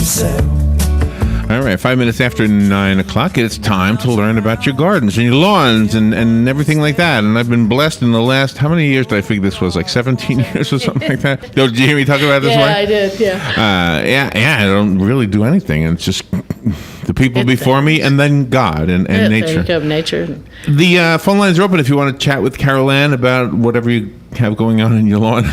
she said. All right, 5 minutes after 9 o'clock, it's time to learn about your gardens and your lawns and everything like that. And I've been blessed in the last, how many years did I figure this was, like 17 years or something like that? Did you hear me talk about it this way? Yeah, I did, yeah. Yeah, I don't really do anything. It's just the people before me and then God and nature. There you go, nature. The phone lines are open if you want to chat with Carol Ann about whatever you have going on in your lawn.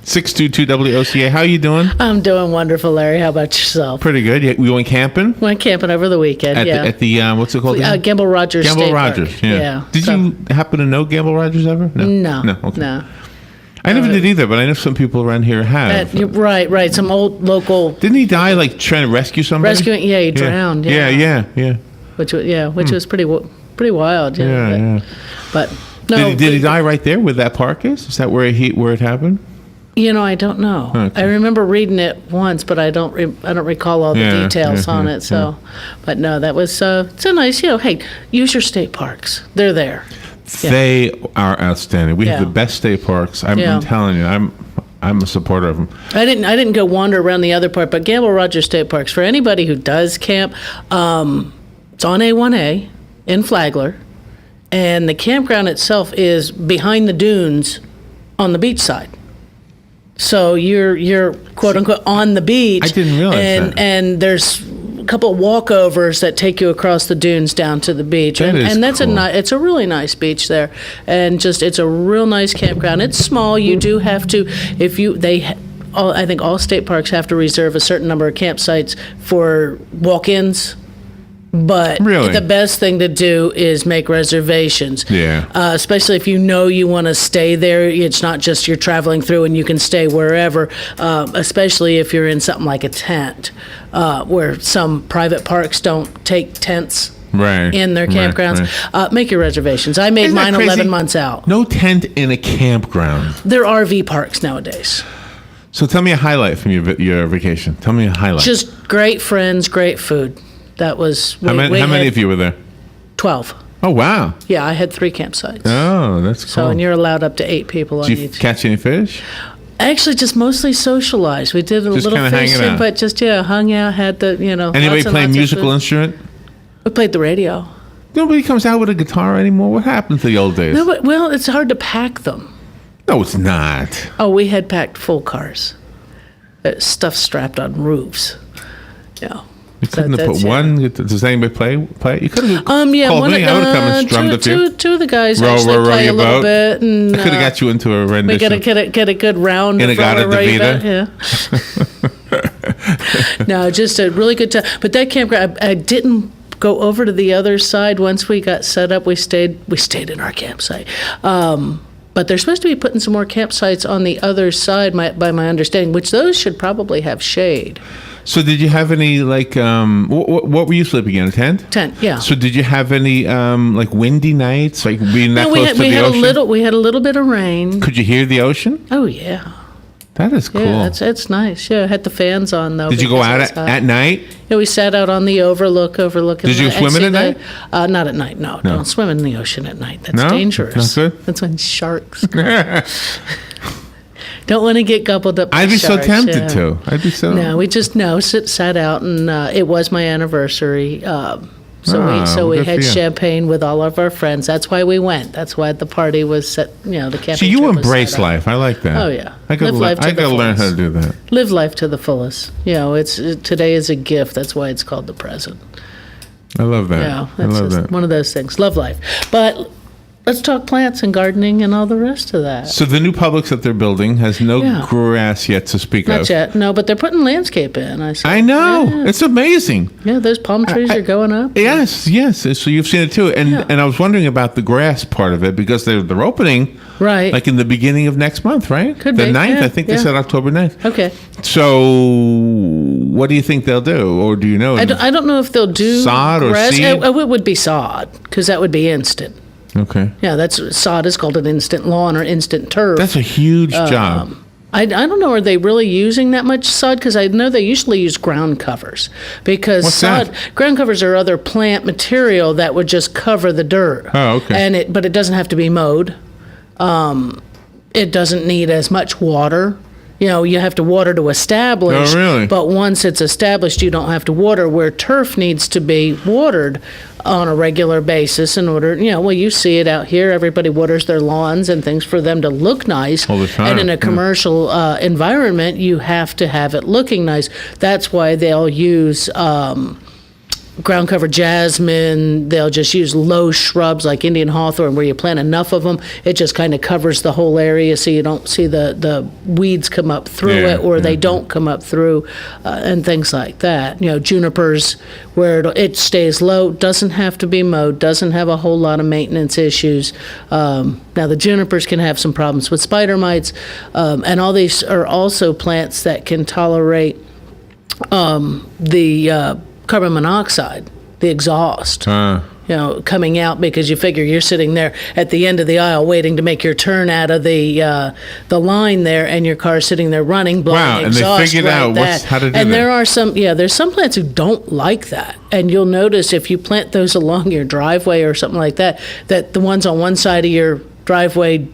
622-WOCA. How you doing? I'm doing wonderful, Larry. How about yourself? Pretty good. We went camping? Went camping over the weekend, At the what's it called? Gamble Rogers Gamble State Rogers, Park. yeah. Did you happen to know Gamble Rogers ever? No. Okay. No. I never did either, but I know some people around here have. Right. Some old local... Didn't he die, like, trying to rescue somebody? He drowned, yeah. Yeah. Which was pretty wild, Yeah. But, no... Did he die right there where that park is? Is that where it happened? I don't know. Okay. I remember reading it once, but I don't recall all the details on it. So, but no, that was it's a nice. Hey, use your state parks. They're there. They are outstanding. We have the best state parks. I'm telling you, I'm a supporter of them. I didn't go wander around the other part, but Gamble Rogers State Parks, for anybody who does camp, it's on A1A in Flagler, and the campground itself is behind the dunes on the beach side. So you're quote unquote on the beach. I didn't realize that. And there's a couple of walkovers that take you across the dunes down to the beach. And that's cool. it's a really nice beach there. And it's a real nice campground. It's small. You do have to I think all state parks have to reserve a certain number of campsites for walk-ins. But really? The best thing to do is make reservations. Yeah. Especially if you want to stay there. It's not just you're traveling through and you can stay wherever. Especially if you're in something like a tent, where some private parks don't take tents in their campgrounds. Right. Make your reservations. I made mine 11 months out. No tent in a campground. They're RV parks nowadays. So tell me a highlight from your vacation. Tell me a highlight. Just great friends, great food. That was... How many of you were there? 12. Oh, wow. Yeah, I had 3 campsites. Oh, that's cool. So, and you're allowed up to 8 people on each. Did you catch any fish? Actually, just mostly socialized. We did a little fishing, but just, hung out, had the, Anybody play a musical instrument? We played the radio. Nobody comes out with a guitar anymore. What happened to the old days? No, but, it's hard to pack them. No, it's not. Oh, we had packed full cars. Stuff strapped on roofs. Yeah. You couldn't have put one. Does anybody play? You could have called me. I would have come and strummed a few. Two of the guys actually play a little bit. And, I could have got you into a rendition. We get a good round of Inagata Davida. Yeah. No, just a really good time. But that campground, I didn't go over to the other side. Once we got set up, we stayed in our campsite. But they're supposed to be putting some more campsites on the other side, by my understanding, which those should probably have shade. So did you have any, like, what were you sleeping in, a tent? Tent, yeah. So did you have any, like, windy nights, like being that close to the ocean? We had a little bit of rain. Could you hear the ocean? Oh, yeah. That is cool. Yeah, it's nice. Yeah, I had the fans on, though. Did you go out at night? Yeah, we sat out on the overlooking. Did you swim in at night? Not at night, no. Don't swim in the ocean at night. That's dangerous. Not good? That's when sharks come. Don't want to get gobbled up by I'd be sharks, so tempted to. I'd be so... No, we just, sat out, and it was my anniversary. So we had champagne with all of our friends. That's why we went. That's why the party was set, the camping So you embrace life. I like that. Oh, yeah. I got to learn how to do that. Live life to the fullest. Today is a gift. That's why it's called the present. I love that. Yeah, that's one of those things. Love life. But let's talk plants and gardening and all the rest of that. So the new Publix that they're building has no grass yet to speak of. Not yet, no, but they're putting landscape in. I know. Yeah. It's amazing. Yeah, those palm trees are going up. Yes. So you've seen it too. And I was wondering about the grass part of it because they're opening like in the beginning of next month, right? Could the be. 9th, I think they said October 9th. Okay. So what do you think they'll do? Or do you know? I don't know if they'll do sod grass. Or seed? It would be sod because that would be instant. Okay. Yeah, sod is called an instant lawn or instant turf. That's a huge job. I don't know, are they really using that much sod? Because I know they usually use ground covers. Because ground covers are other plant material that would just cover the dirt. Oh, okay. But it doesn't have to be mowed. It doesn't need as much water You have to water to establish. Oh, really? But once it's established, you don't have to water, where turf needs to be watered on a regular basis in order, you see it out here. Everybody waters their lawns and things for them to look nice. All the time. And in a commercial environment, you have to have it looking nice. That's why they'll use ground cover jasmine. They'll just use low shrubs like Indian hawthorn, where you plant enough of them, it just kind of covers the whole area, so you don't see the weeds come up through it, or they don't come up through, and things like that. Junipers, where it stays low, doesn't have to be mowed, doesn't have a whole lot of maintenance issues. Now the junipers can have some problems with spider mites, and all these are also plants that can tolerate the carbon monoxide, the exhaust, coming out, because you figure you're sitting there at the end of the aisle waiting to make your turn out of the line there, and your car's sitting there running, blowing exhaust. And they figured out how to do that. And there are there's some plants who don't like that. And you'll notice if you plant those along your driveway or something like that, that the ones on one side of your driveway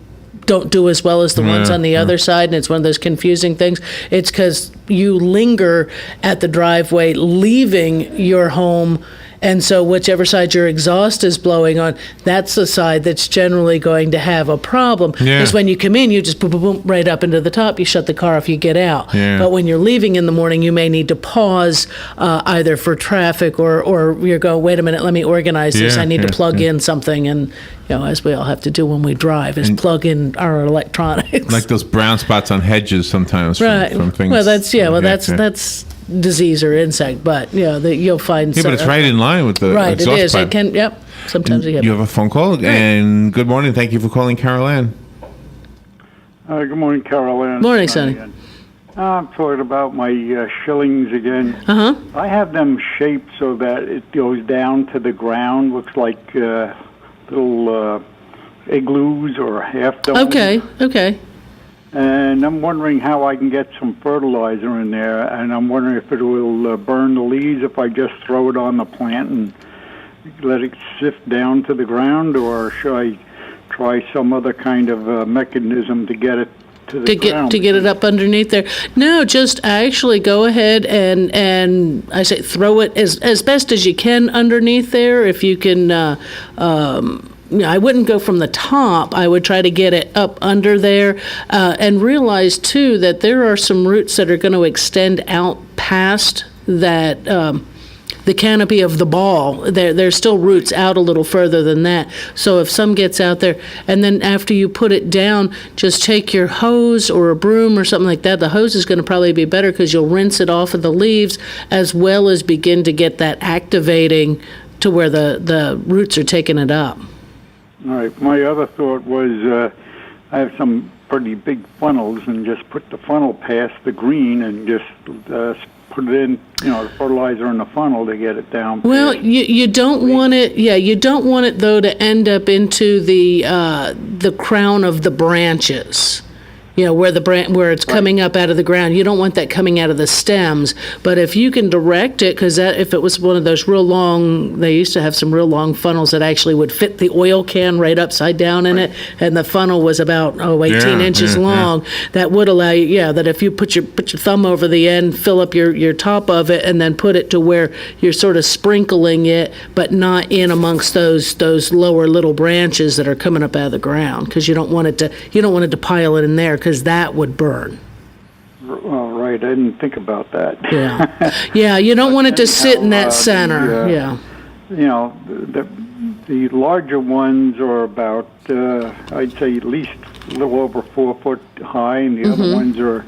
don't do as well as the ones on the other side, and it's one of those confusing things. It's because you linger at the driveway leaving your home, and so whichever side your exhaust is blowing on, that's the side that's generally going to have a problem. Because when you come in, you just boom, boom, boom, right up into the top, you shut the car off, you get out. But when you're leaving in the morning, you may need to pause either for traffic, or you're going, wait a minute, let me organize this. I need to plug in something, and as we all have to do when we drive, is plug in our electronics. Like those brown spots on hedges sometimes from things. Well, that's disease or insect, but you'll find. But it's right in line with the right. Exhaust It is. pipe. It can. Yep. Sometimes you have a phone call, and good morning. Thank you for calling Carol Ann. Good morning, Carol Ann. Morning, Sonny. I'm talking about my shillings again. I have them shaped so that it goes down to the ground. Looks like little igloos or half domes. Okay. And I'm wondering how I can get some fertilizer in there, and I'm wondering if it will burn the leaves if I just throw it on the plant and let it sift down to the ground, or should I try some other kind of mechanism to get it to the ground? To get it up underneath there. No, just actually go ahead and I say throw it as best as you can underneath there. If you can, I wouldn't go from the top. I would try to get it up under there, and realize too that there are some roots that are going to extend out past that. The canopy of the ball, there's still roots out a little further than that. So if some gets out there, and then after you put it down, just take your hose or a broom or something like that. The hose is going to probably be better because you'll rinse it off of the leaves, as well as begin to get that activating to where the roots are taking it up. All right. My other thought was I have some pretty big funnels, and just put the funnel past the green and just put it in, the fertilizer in the funnel to get it down. Well, you don't want it. Yeah, you don't want it though to end up into the crown of the branches. Where it's coming up out of the ground. You don't want that coming out of the stems. But if you can direct it, because if it was one of those real long, they used to have some real long funnels that actually would fit the oil can right upside down in it, and the funnel was about 18 inches long. That would allow you, that if you put your thumb over the end, fill up your top of it, and then put it to where you're sort of sprinkling it, but not in amongst those lower little branches that are coming up out of the ground, because you don't want it to pile it in there, because that would burn. Well, right. I didn't think about that. Yeah, you don't want it to sit in that center. The larger ones are about, I'd say at least a little over 4 foot high, and the other ones are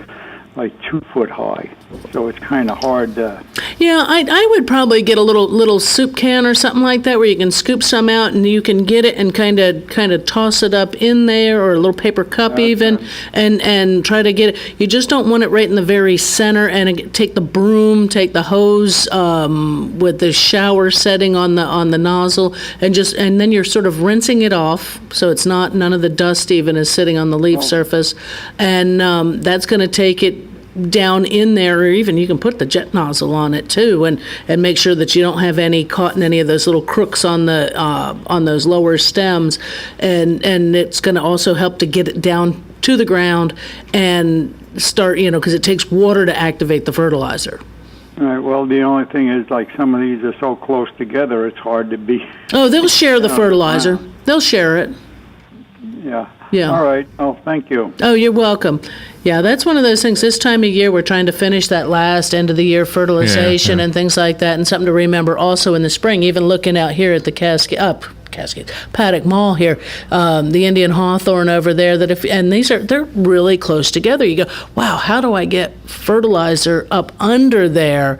like 2 foot high. So it's kind of hard to... Yeah, I would probably get a little soup can or something like that, where you can scoop some out and you can get it and kind of toss it up in there, or a little paper cup even, and try to get it. You just don't want it right in the very center. And take the broom, take the hose with the shower setting on the nozzle, and then you're sort of rinsing it off, so it's none of the dust even is sitting on the leaf surface, and that's going to take it down in there, or even you can put the jet nozzle on it too, and make sure that you don't have caught in any of those little crooks on those lower stems, and it's going to also help to get it down to the ground and start, because it takes water to activate the fertilizer. All right, well, the only thing is, like, some of these are so close together, it's hard to be. Oh, they'll share the fertilizer. They'll share it. Yeah. Yeah. All right. Oh, thank you. Oh, you're welcome. Yeah, that's one of those things. This time of year, we're trying to finish that last end of the year fertilization and things like that, and something to remember also in the spring, even looking out here at the Paddock Mall here, the Indian hawthorn over there, they're really close together. You go, wow, how do I get fertilizer up under there?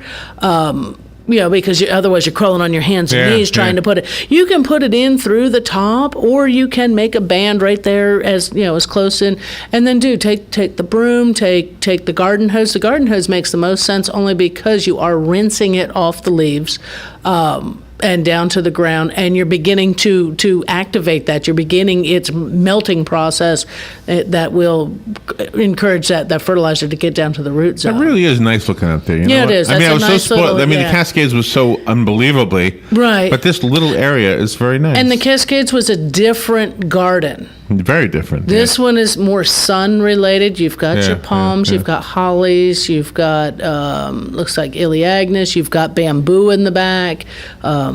Because otherwise you're crawling on your hands and knees trying to put it. You can put it in through the top, or you can make a band right there as close in, and then take the broom, take the garden hose. The garden hose makes the most sense only because you are rinsing it off the leaves. And down to the ground, and you're beginning to activate that. You're beginning its melting process that will encourage that fertilizer to get down to the root zone. It really is nice looking out there. It is. I was so spoiled. The Cascades was so unbelievably right, but this little area is very nice. And the Cascades was a different garden. Very different. This one is more sun related. You've got your palms, you've got hollies, you've got looks like Iliagnus, you've got bamboo in the back. That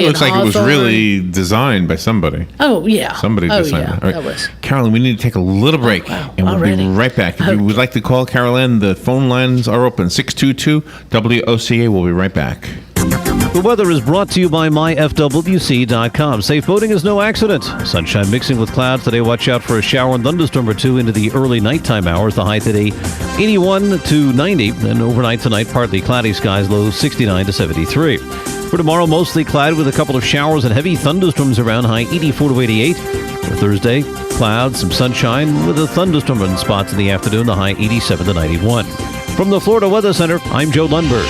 looks like it was really designed by somebody. Oh, yeah. Somebody designed it. All right. That was. Carolyn, we need to take a little break, and we'll be right back. If you would like to call Carolyn, the phone lines are open, 622-WOCA. We'll be right back. The weather is brought to you by myfwc.com. Safe boating is no accident. Sunshine mixing with clouds today. Watch out for a shower and thunderstorm or two into the early nighttime hours. The high today, 81 to 90. And overnight tonight, partly cloudy skies, low 69 to 73. For tomorrow, mostly cloudy with a couple of showers and heavy thunderstorms around, high 84 to 88. For Thursday, clouds, some sunshine with a thunderstorm in spots in the afternoon, the high 87 to 91. From the Florida Weather Center, I'm Joe Lundberg.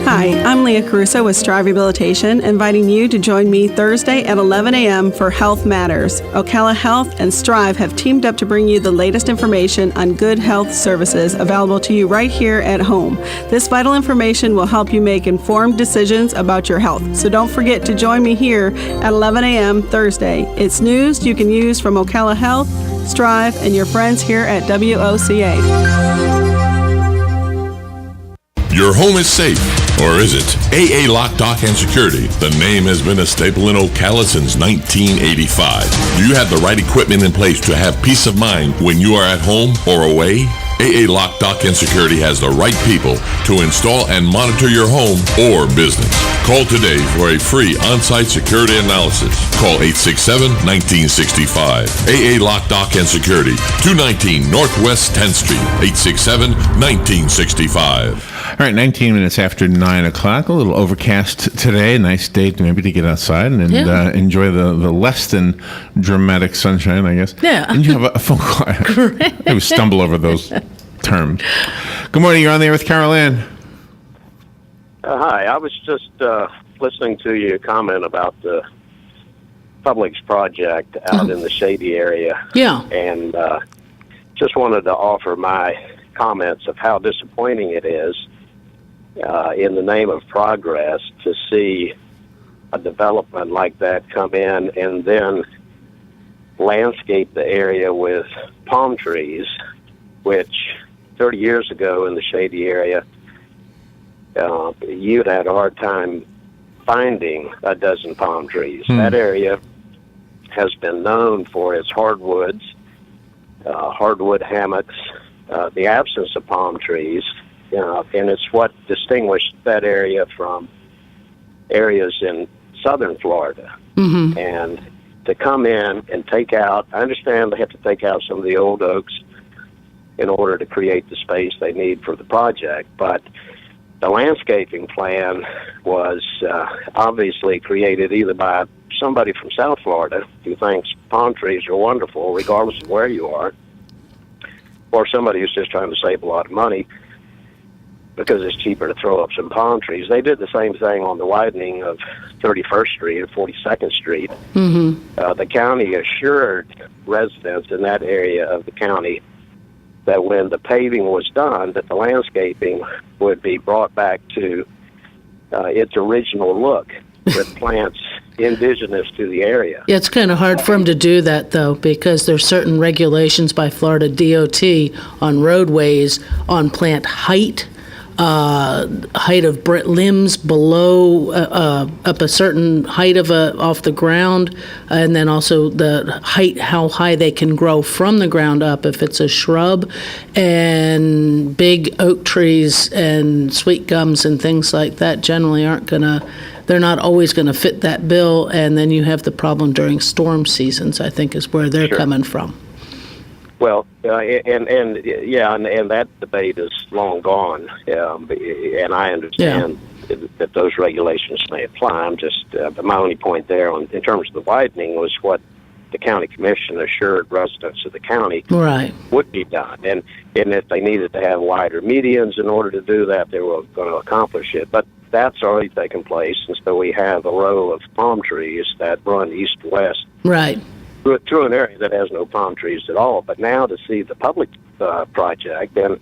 Hi, I'm Leah Caruso with Strive Rehabilitation, inviting you to join me Thursday at 11 a.m. for Health Matters. Ocala Health and Strive have teamed up to bring you the latest information on good health services available to you right here at home. This vital information will help you make informed decisions about your health. So don't forget to join me here at 11 a.m. Thursday. It's news you can use from Ocala Health, Strive, and your friends here at WOCA. Your home is safe, or is it? AA Lock, Dock, and Security. The name has been a staple in Ocala since 1985. Do you have the right equipment in place to have peace of mind when you are at home or away? AA Lock, Dock, and Security has the right people to install and monitor your home or business. Call today for a free on-site security analysis. Call 867-1965. AA Lock, Dock, and Security, 219 Northwest 10th Street, 867-1965. All right, 19 minutes after 9 o'clock. A little overcast today. Nice day maybe to get outside and enjoy the less than dramatic sunshine, I guess. Yeah. And you have a phone call. I would stumble over those terms. Good morning. You're on there with Carol Ann. Hi. I was just listening to your comment about the Publix project out in the shady area. Yeah. And just wanted to offer my comments of how disappointing it is in the name of progress to see a development like that come in and then landscape the area with palm trees, which 30 years ago in the shady area, you'd had a hard time finding a dozen palm trees. That area has been known for its hardwoods, hardwood hammocks, the absence of palm trees, and it's what distinguished that area from areas in southern Florida. Mm-hmm. And to come in and take out, I understand they have to take out some of the old oaks in order to create the space they need for the project, but the landscaping plan was obviously created either by somebody from South Florida who thinks palm trees are wonderful regardless of where you are, or somebody who's just trying to save a lot of money because it's cheaper to throw up some palm trees. They did the same thing on the widening of 31st Street and 42nd Street. Mm-hmm. The county assured residents in that area of the county that when the paving was done, that the landscaping would be brought back to its original look with plants indigenous to the area. Yeah, it's kind of hard for them to do that, though, because there's certain regulations by Florida DOT on roadways on plant height, height of limbs below up a certain height off the ground, and then also the height, how high they can grow from the ground up if it's a shrub, and big oak trees and sweet gums and things like that generally they're not always going to fit that bill, and then you have the problem during storm seasons, I think, is where they're coming from. Well, and that debate is long gone, and I understand that those regulations may apply. I'm just, but my only point there, in terms of the widening, was what the county commission assured residents of the county would be done, and if they needed to have wider medians in order to do that, they were going to accomplish it. But that's already taken place, and so we have a row of palm trees that run east-west. Right. Through an area that has no palm trees at all. But now to see the Publix project, and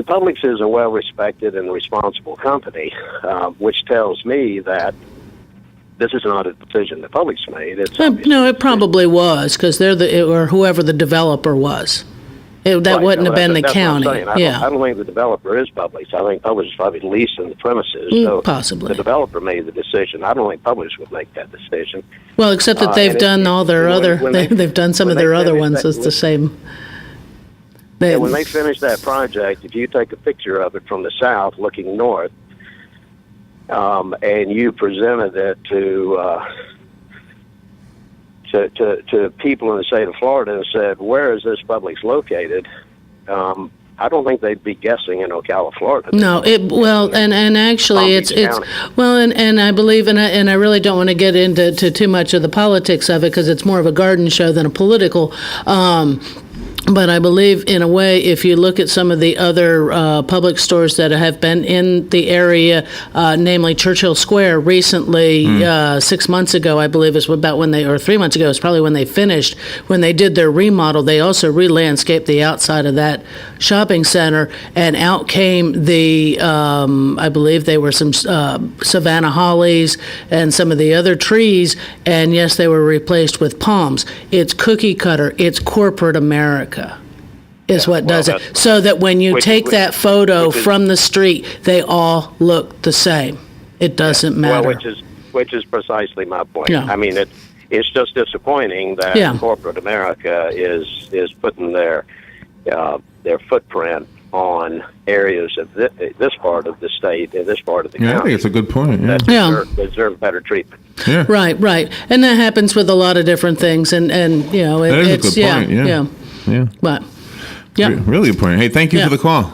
Publix is a well-respected and responsible company, which tells me that this is not a decision that Publix made. No, it probably was, because they're or whoever the developer was. That wouldn't have been the county. I don't think the developer is Publix. I think Publix is probably leasing the premises. So possibly. The developer made the decision. I don't think Publix would make that decision. Well, except that they've done all their they've done some of their other ones. It's the same. When they finish that project, if you take a picture of it from the south looking north, and you presented it to people in the state of Florida and said, "Where is this Publix located?" I don't think they'd be guessing in Ocala, Florida. No, and actually it's and I believe, and I really don't want to get into too much of the politics of it, because it's more of a garden show than a political. But I believe, in a way, if you look at some of the other public stores that have been in the area, namely Churchill Square, recently, 6 months ago, I believe is about when or 3 months ago, is probably when they finished. When they did their remodel, they also re-landscaped the outside of that shopping center, and out came the, I believe they were some Savannah hollies and some of the other trees, and yes, they were replaced with palms. It's cookie cutter. It's corporate America. Is what does it. So that when you take that photo from the street, they all look the same. It doesn't matter. Well, which is precisely my point. Yeah. I mean, it's just disappointing that corporate America is putting their footprint on areas of this part of the state and this part of the county. I think it's a good point. That deserve better treatment. Yeah. Right. And that happens with a lot of different things, and you know, that is a good point. Yeah. But, yeah. Really good point. Hey, thank you for the call.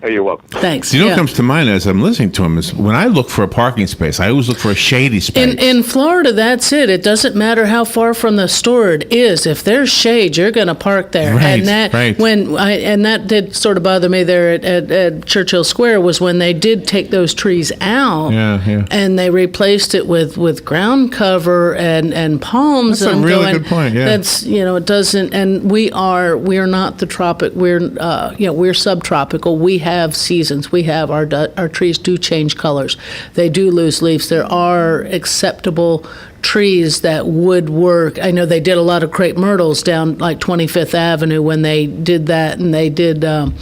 Oh, you're welcome. Thanks. You know what comes to mind as I'm listening to him is when I look for a parking space, I always look for a shady space. In Florida, that's it. It doesn't matter how far from the store it is. If there's shade, you're going to park there. Right, and that did sort of bother me there at Churchill Square, was when they did take those trees out and they replaced it with ground cover and palms. That's a really good point. Yeah. That's, it doesn't. And we're not the tropic. We're subtropical. We have seasons. We have our trees do change colors. They do lose leaves. There are acceptable trees that would work. I know they did a lot of crepe myrtles down like 25th Avenue when they did that, and they did. And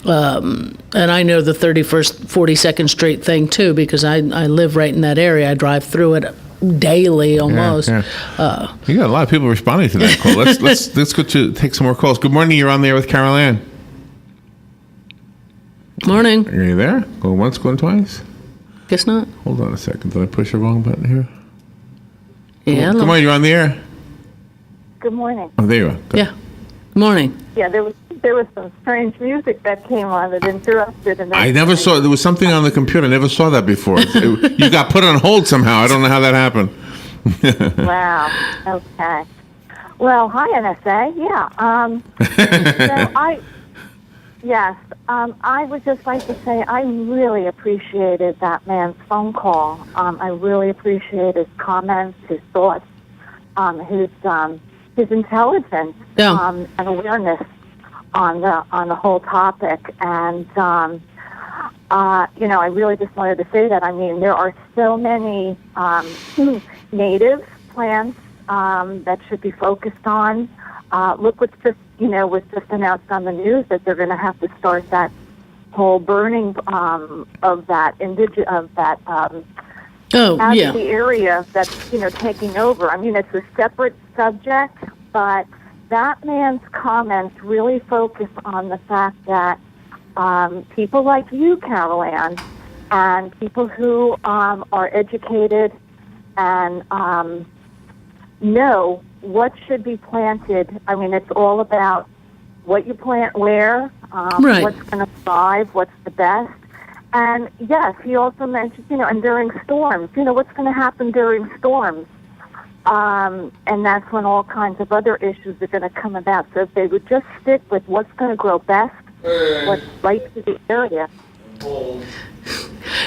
I know the 31st, 42nd Street thing too, because I live right in that area. I drive through it daily almost. Yeah. You got a lot of people responding to that call. Let's go take some more calls. Good morning. You're on the air with Carol Ann. Morning. Are you there? Going once, going twice? Guess not. Hold on a second. Did I push the wrong button here? Yeah. Come on, you're on the air. Good morning. Oh, there you are. Good. Yeah. Good morning. Yeah, there was some strange music that came on that interrupted. And I never saw. There was something on the computer. I never saw that before. You got put on hold somehow. I don't know how that happened. Wow. Okay. Well, hi, NSA. Yeah. Yes, I would just like to say I really appreciated that man's phone call. I really appreciate his comments, his thoughts, his intelligence and awareness on the whole topic. And I really just wanted to say that. I mean, there are so many native plants that should be focused on. Look what's just, was just announced on the news that they're going to have to start that whole burning of that out of the area that's, taking over. I mean, it's a separate subject, but that man's comments really focus on the fact that people like you, Carol Ann, and people who are educated and know what should be planted. I mean, it's all about what you plant where, right. What's going to thrive, what's the best. And, yes, he also mentioned, and during storms, what's going to happen during storms. And that's when all kinds of other issues are going to come about. So if they would just stick with what's going to grow best, what's right to the area.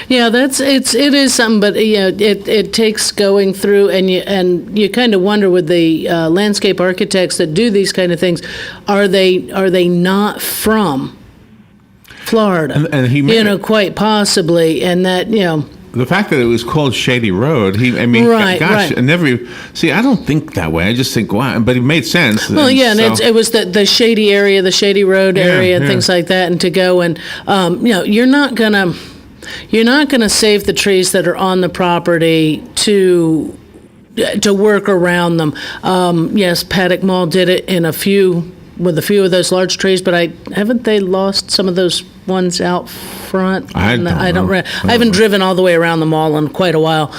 Yeah, it is something, but it takes going through, and you kind of wonder with the landscape architects that do these kind of things, are they not from Florida? And he quite possibly, and that the fact that it was called Shady Road, right, gosh, right. I never see. I don't think that way. I just think, wow, but it made sense. Well, and it was the shady area, the Shady Road area, and things like that, and to go and you're not gonna save the trees that are on the property to work around them. Yes, Paddock Mall did it with a few of those large trees, but haven't they lost some of those ones out front? I haven't driven all the way around the mall in quite a while.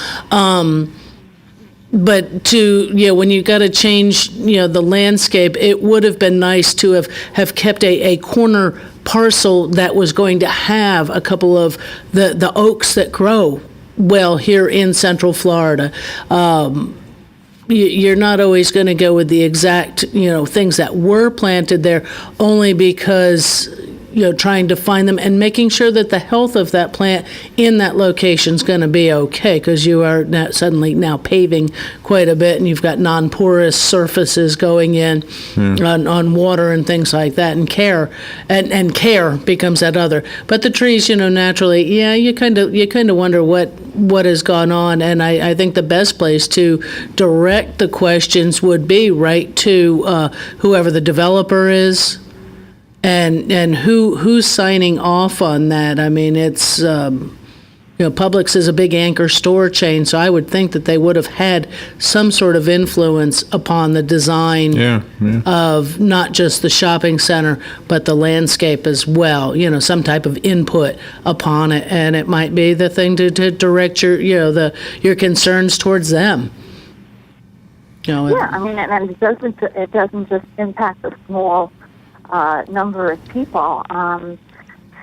But when you got to change, the landscape, it would have been nice to have kept a corner parcel that was going to have a couple of the oaks that grow well here in Central Florida. You're not always going to go with the exact, things that were planted there, only because, trying to find them and making sure that the health of that plant in that location is going to be okay, because you are suddenly paving quite a bit, and you've got non-porous surfaces going in on water and things like that, and care becomes that other. But the trees, naturally, you kind of wonder what has gone on, and I think the best place to direct the questions would be right to whoever the developer is. And who's signing off on that? I mean, it's Publix is a big anchor store chain, so I would think that they would have had some sort of influence upon the design of not just the shopping center, but the landscape as well. Some type of input upon it, and it might be the thing to direct your concerns towards them. I mean, and it doesn't just impact a small number of people.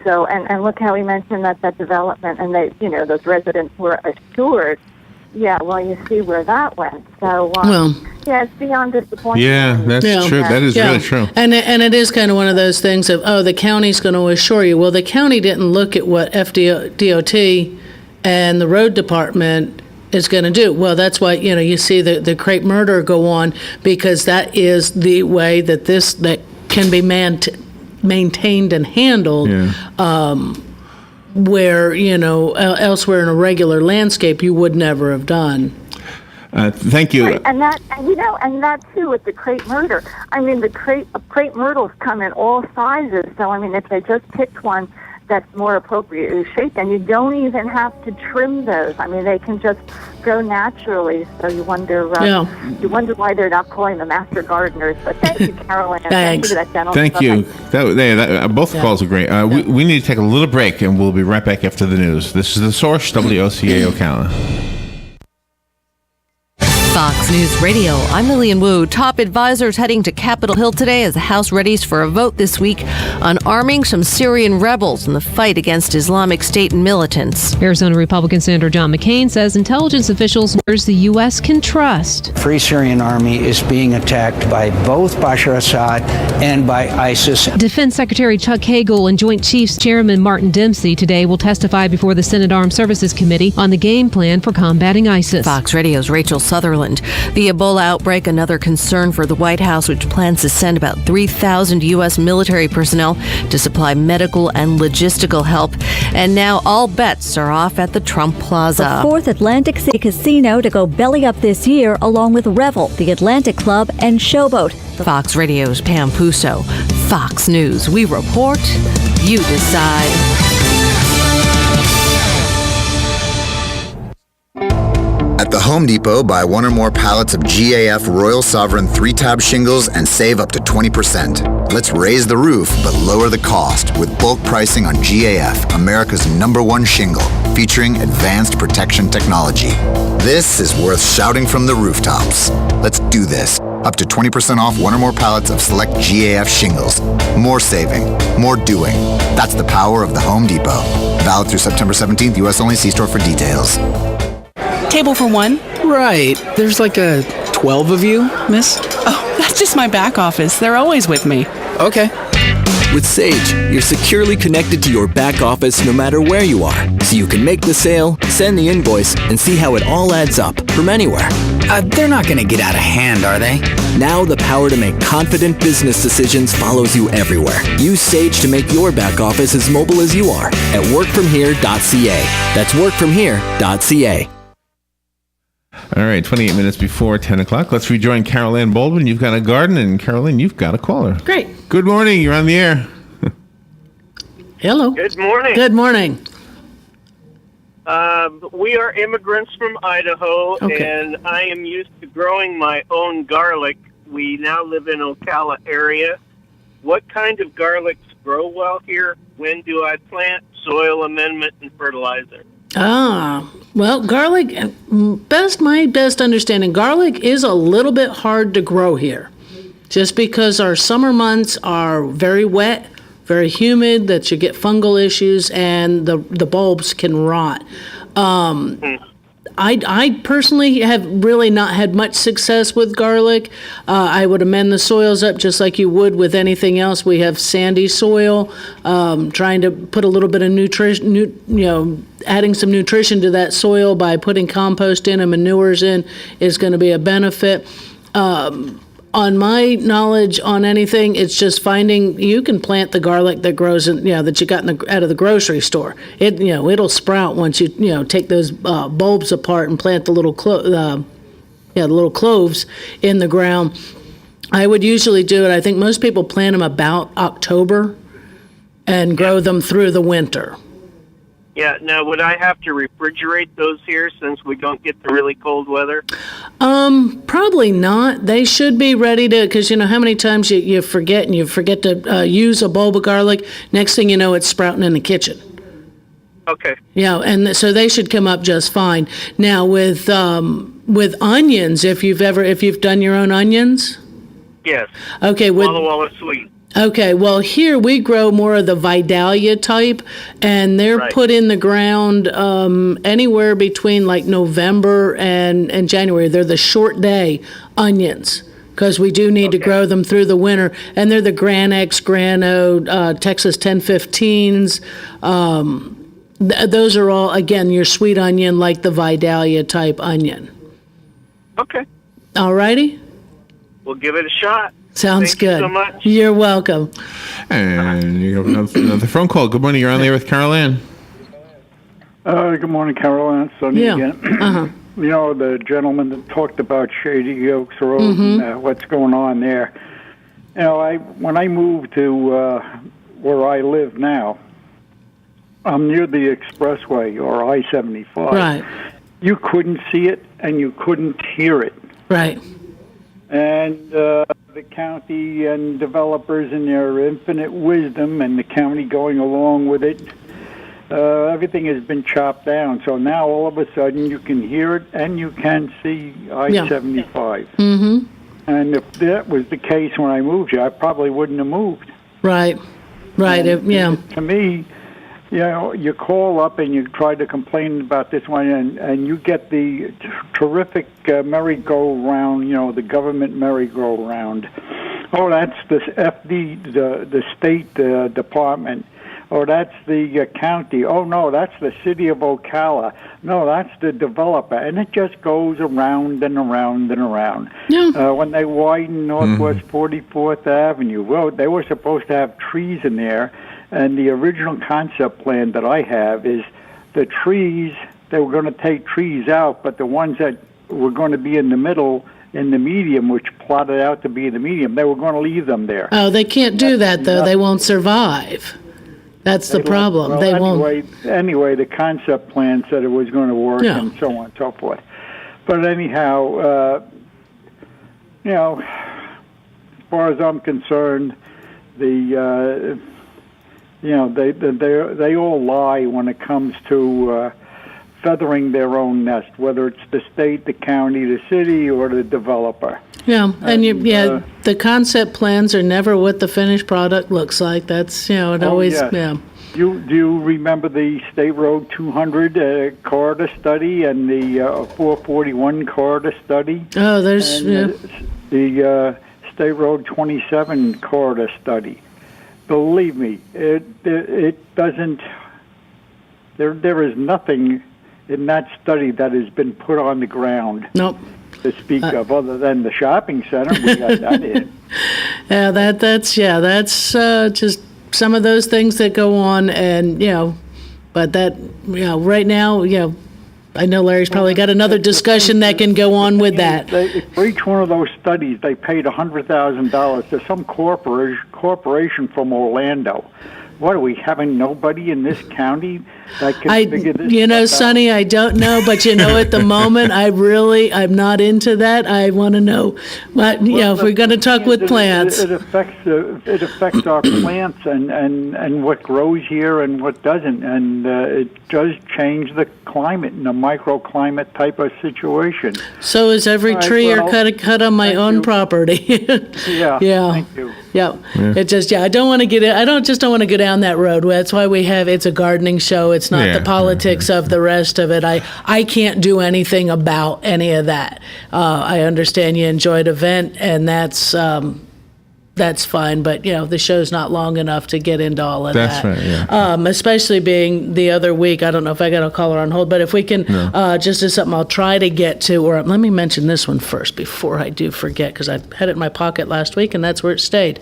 So, and look how we mentioned that development, and they, those residents were assured. Yeah, well, you see where that went. So, it's beyond disappointing. Yeah, that's true. That is really true. And it is kind of one of those things of, the county's going to assure you. Well, the county didn't look at what FDOT and the road department is going to do. Well, that's why, you see the crepe murder go on, because that is the way that that can be maintained and handled, where, elsewhere in a regular landscape you would never have done. Thank you. Right. And that too with the crepe murder. I mean, the crepe myrtles come in all sizes. So, I mean, if they just picked one that's more appropriately shaped, and you don't even have to trim those. I mean, they can just grow naturally. So you wonder why they're not calling them master gardeners. But thank you, Carolyn. Thanks. Thank you to that gentleman. Thank you. Both calls are great. We need to take a little break, and we'll be right back after the news. This is The Source, WOCA Ocala. Fox News Radio, I'm Lillian Wu. Top advisors heading to Capitol Hill today as the House readies for a vote this week on arming some Syrian rebels in the fight against Islamic State and militants. Arizona Republican Senator John McCain says intelligence officials the U.S. can trust. Free Syrian Army is being attacked by both Bashar Assad and by ISIS. Defense Secretary Chuck Hagel and Joint Chiefs Chairman Martin Dempsey today will testify before the Senate Armed Services Committee on the game plan for combating ISIS. Fox Radio's Rachel Sutherland. The Ebola outbreak, another concern for the White House, which plans to send about 3,000 U.S. military personnel to supply medical and logistical help. And now all bets are off at the Trump Plaza. The fourth Atlantic City casino to go belly up this year, along with Revel, the Atlantic Club, and Showboat. Fox Radio's Pam Puso. Fox News. We report, you decide. At the Home Depot, buy one or more pallets of GAF Royal Sovereign 3-tab shingles and save up to 20%. Let's raise the roof, but lower the cost with bulk pricing on GAF, America's #1 shingle, featuring advanced protection technology. This is worth shouting from the rooftops. Let's do this. Up to 20% off one or more pallets of select GAF shingles. More saving, more doing. That's the power of the Home Depot. Valid through September 17th, U.S. only. See store for details. Table for one? Right. There's like a 12 of you, miss? Oh, that's just my back office. They're always with me. Okay. With Sage, you're securely connected to your back office no matter where you are, so you can make the sale, send the invoice, and see how it all adds up from anywhere. They're not going to get out of hand, are they? Now the power to make confident business decisions follows you everywhere. Use Sage to make your back office as mobile as you are at workfromhere.ca. That's workfromhere.ca. All right, 28 minutes before 10 o'clock. Let's rejoin Carol Ann Baldwin. You've got a garden, and Carol Ann, you've got a caller. Great. Good morning. You're on the air. Hello. Good morning. Good morning. We are immigrants from Idaho, Okay. and I am used to growing my own garlic. We now live in Ocala area. What kind of garlics grow well here? When do I plant? Soil amendment and fertilizer. Well, garlic, my best understanding, garlic is a little bit hard to grow here. Just because our summer months are very wet, very humid, that you get fungal issues and the bulbs can rot. I personally have really not had much success with garlic. I would amend the soils up just like you would with anything else. We have sandy soil, trying to put a little bit of nutrition, adding some nutrition to that soil by putting compost in and manures in is going to be a benefit. On my knowledge on anything, it's just finding you can plant the garlic that grows in, that you got out of the grocery store. It'll sprout once you take those bulbs apart and plant the little little cloves in the ground. I would usually do it. I think most people plant them about October and grow them through the winter. Yeah, now would I have to refrigerate those here since we don't get the really cold weather? Probably not. They should be ready to, because how many times you forget to use a bulb of garlic. Next thing you know, it's sprouting in the kitchen. Okay. Yeah, and so they should come up just fine. Now with onions, if you've done your own onions. Yes. Okay. Walla Walla Sweet. Okay, well, here we grow more of the Vidalia type, and they're put in the ground anywhere between like November and January. They're the short day onions because we do need to grow them through the winter, and they're the Gran X, Grano, Texas 1015s. Those are all, again, your sweet onion, like the Vidalia type onion. Okay. All righty? We'll give it a shot. Sounds good. Thank you so much. You're welcome. And you have another phone call. Good morning. You're on there with Carol Ann. Good morning, Carol Ann. Sonny again. Uh-huh. The gentleman that talked about Shady Oaks Road and what's going on there. When I moved to where I live now, I'm near the expressway or I-75. Right. You couldn't see it and you couldn't hear it. Right. And the county and developers in their infinite wisdom and the county going along with it, everything has been chopped down. So now all of a sudden you can hear it and you can see I-75. Mm-hmm. And if that was the case when I moved here, I probably wouldn't have moved. Right. To me, you call up and you try to complain about this one, and you get the terrific merry-go-round, the government merry-go-round. Oh, that's the FD, the state department. Oh, that's the county. Oh, no, that's the city of Ocala. No, that's the developer. And it just goes around and around and around. Yeah. When they widen Northwest 44th Avenue, well, they were supposed to have trees in there. And the original concept plan that I have is the trees, they were going to take trees out, but the ones that were going to be in the middle, in the medium, which plotted out to be the medium, they were going to leave them there. Oh, they can't do that, though. They won't survive. That's the problem. They won't. Anyway, the concept plan said it was going to work, and so on and so forth. But anyhow, as far as I'm concerned, they all lie when it comes to feathering their own nest, whether it's the state, the county, the city, or the developer. Yeah, and the concept plans are never what the finished product looks like. That's it always. Yes. Yeah. Do you remember the State Road 200 corridor study and the 441 corridor study? Oh, there's the State Road 27 corridor study. Believe me, it doesn't. There is nothing in that study that has been put on the ground. Nope. To speak of, other than the shopping center, we got that in. Yeah, that's just some of those things that go on, and but that right now, I know Larry's probably got another discussion that can go on with that. For each one of those studies, they paid $100,000 to some corporation from Orlando. What are we, having nobody in this county that can figure this stuff out? Sonny, I don't know, but at the moment, I'm not into that. I want to know what, if we're going to talk with plants. It affects our plants and what grows here and what doesn't, and it does change the climate and the microclimate type of situation. So is every tree cut on my own property. Yeah. Thank you. Yeah. It just I don't want to get I don't want to go down that road. That's why it's a gardening show. It's not the politics of the rest of it. I can't do anything about any of that. I understand you enjoyed event, and that's fine, but the show's not long enough to get into all of that. That's right, yeah. Especially being the other week. I don't know if I got a caller on hold, but if we can, just as something I'll try to get to, or let me mention this one first before I do forget, because I had it in my pocket last week and that's where it stayed.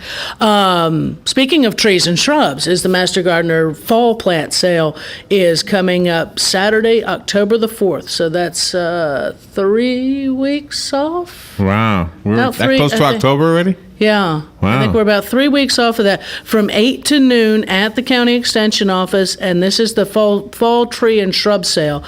Speaking of trees and shrubs, is the Master Gardener Fall Plant Sale is coming up Saturday, October the 4th. So that's 3 weeks off. Wow. We're that close to October already? Yeah. Wow. I think we're about 3 weeks off of that, from 8 to noon at the county extension office, and this is the fall tree and shrub sale.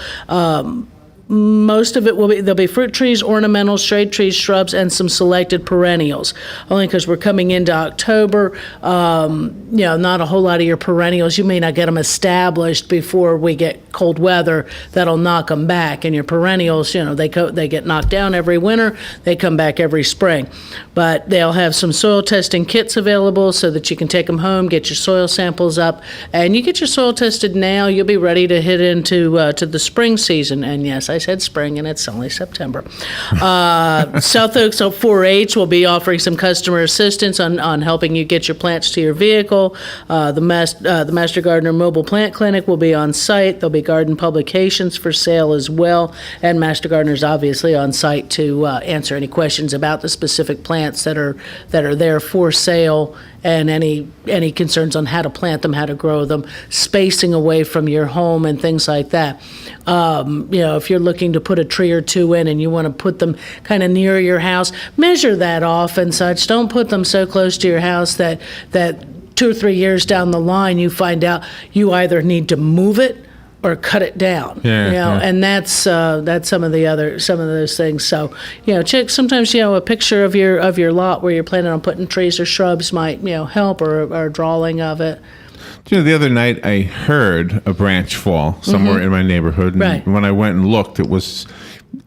Most of it there'll be fruit trees, ornamentals, shade trees, shrubs, and some selected perennials. Only because we're coming into October, not a whole lot of your perennials. You may not get them established before we get cold weather. That'll knock them back. And your perennials, they get knocked down every winter. They come back every spring. But they'll have some soil testing kits available so that you can take them home, get your soil samples up, and you get your soil tested now. You'll be ready to hit into to the spring season. And yes, I said spring, and it's only September. South Oaks 4-H will be offering some customer assistance on helping you get your plants to your vehicle. The Master Gardener Mobile Plant Clinic will be on site. There'll be garden publications for sale as well, and Master Gardener's obviously on site to answer any questions about the specific plants that are there for sale, and any concerns on how to plant them, how to grow them, spacing away from your home, and things like that. If you're looking to put a tree or two in and you want to put them kind of near your house, measure that off and such. Don't put them so close to your house that 2 or 3 years down the line you find out you either need to move it or cut it down. And that's some of those things. So, check sometimes, a picture of your lot where you're planning on putting trees or shrubs might, help, or a drawing of it. The other night I heard a branch fall somewhere in my neighborhood, and when I went and looked, it was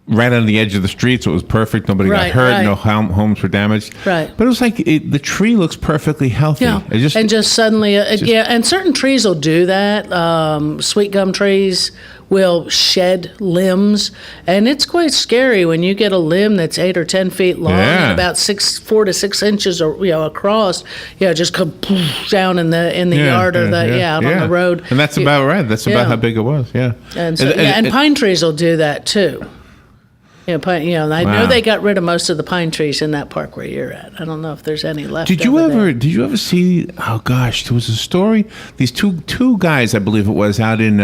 right on the edge of the street, so it was perfect. Nobody got hurt. No homes were damaged. Right. But it was like the tree looks perfectly healthy. Yeah. And just suddenly, and certain trees will do that. Sweet gum trees will shed limbs, and it's quite scary when you get a limb that's 8 or 10 feet long and about 4 to 6 inches across. Just come down in the yard or out on the road. And that's about right. That's about how big it was. Yeah. And pine trees will do that too. I know Wow. they got rid of most of the pine trees in that park where you're at. I don't know if there's any left. Did you over ever? there. Did you ever see? Oh gosh, there was a story. These two guys, I believe it was, out in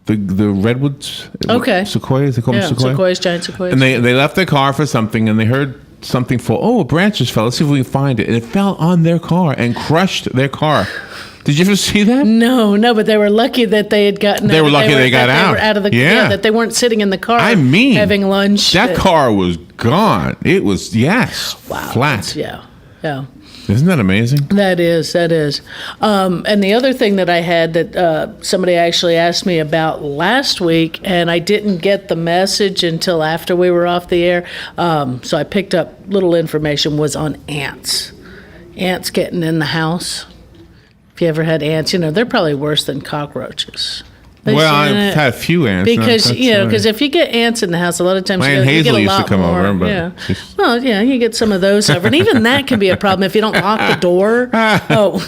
the redwoods. Okay. Sequoias. They call them sequoias. Sequoias, giant sequoias. And they left their car for something, and they heard something fall. Oh, a branch just fell. Let's see if we can find it. And it fell on their car and crushed their car. Did you ever see that? No, but they were lucky that they had gotten. They were lucky they got that out. They were out of the Yeah. that they weren't sitting in the car. I mean, having lunch. That car was gone. It was flat. Yeah. Isn't that amazing? That is. And the other thing that I had that somebody actually asked me about last week, and I didn't get the message until after we were off the air, so I picked up little information, was on ants. Ants getting in the house. If you ever had ants, they're probably worse than cockroaches. Well, I've had a few ants. Because if you get ants in the house, a lot of times my you Aunt get Hazel a used lot to come more. over, but Yeah. Well, yeah, you get some of those over, and even that can be a problem if you don't lock the door. Oh,